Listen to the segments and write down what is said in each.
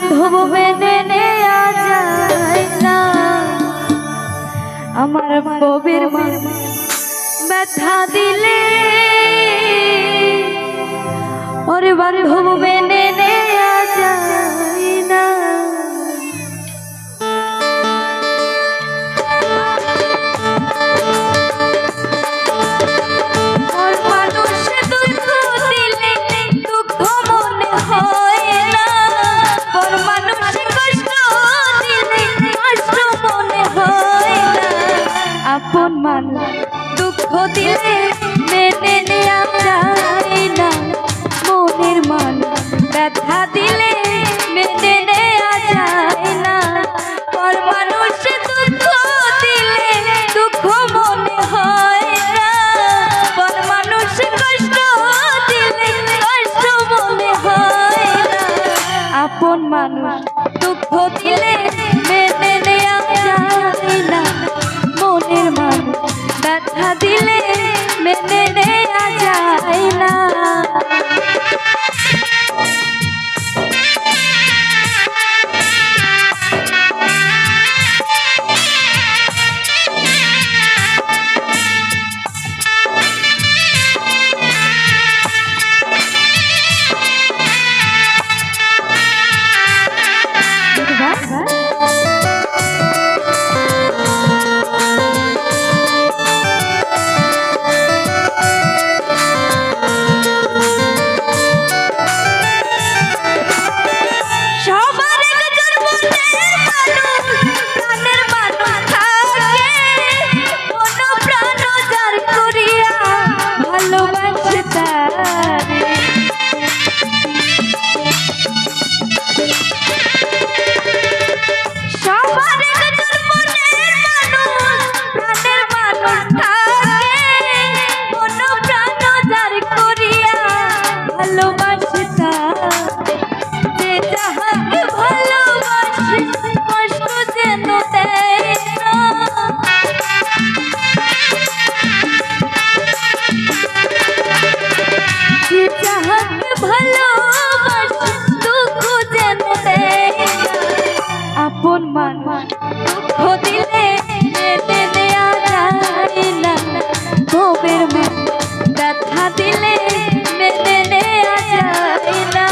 বান্ধব মেনে নেয়া যায় না, আমার ববের মন ব্যথা দিলে ওরে বান্ধব মেনে নেয়া যায় না। আপন মানুষ দুঃখ দিলে মেনে নেয়া যায় না, মনের মানুষ ব্যথা দিলে মেনে নেয়া যায় না। পর মানুষ দুঃখ দিলে দুঃখ মনে হয় না, পর মানুষ কষ্ট দিলে কষ্ট মনে হয় না। আপন মানুষ দুঃখ দিলে মেনে নেয়া যায় না, মনের মানুষ ব্যথা দিলে মেনে নেয়া যায় না। আপন মানুষ দুঃখ দিলে মেনে নেয়া যায় না, ববের মন ব্যথা দিলে মেনে নেয়া যায় না।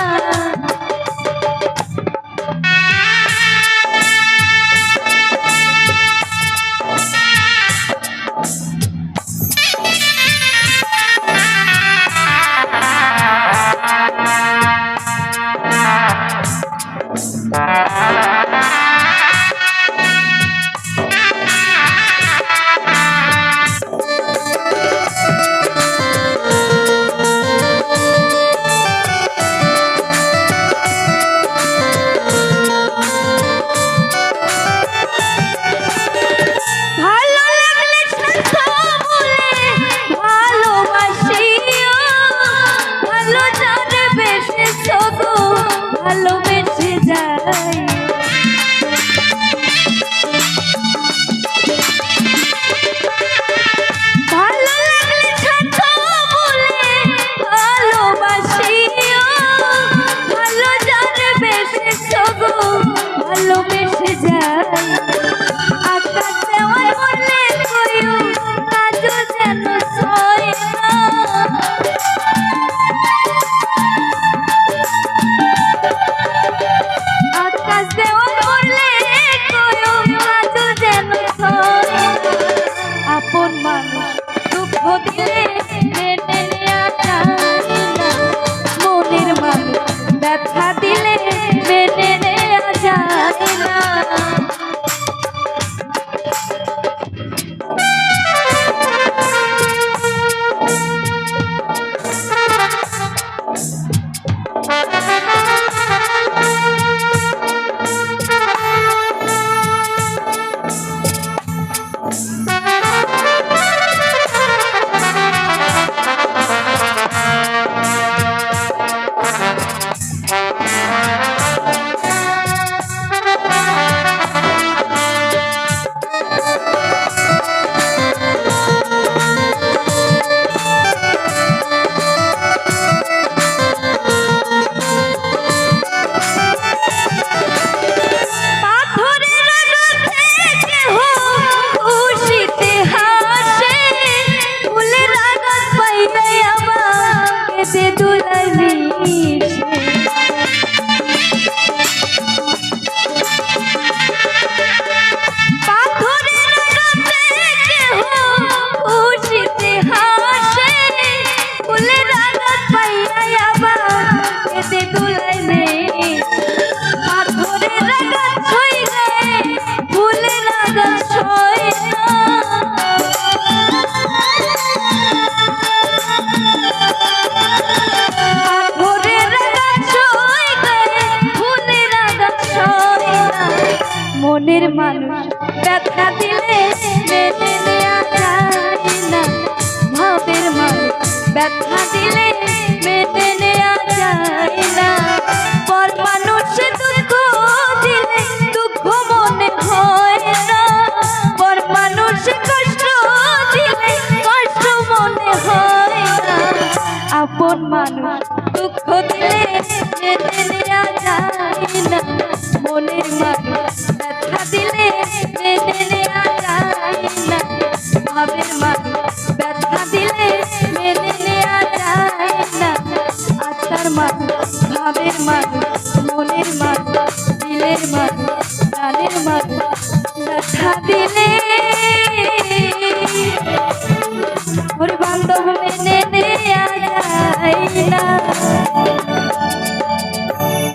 মনের মানুষ ব্যথা দিলে মেনে নেওয়া যায় না, ভাবের মানুষ ব্যথা দিলে মেনে নেওয়া যায় না। পর মানুষে দুঃখ দিলে দুঃখ মনে হয় না, পর মানুষে কষ্ট দিলে কষ্ট মনে হয় না। আপন মানুষ দুঃখ দিলে মেনে নেওয়া যায় না, মনের মানুষ ব্যথা দিলে মেনে নেওয়া যায় না, ভাবের মানুষ ব্যথা দিলে মেনে নেওয়া যায় না। আত্মার মানুষ, ভাবের মানুষ, মনের মানুষ, দিলের মানুষ, প্রাণের মানুষ ব্যথা দিলে ওর বান্ধব মেনে নেওয়া যায় না।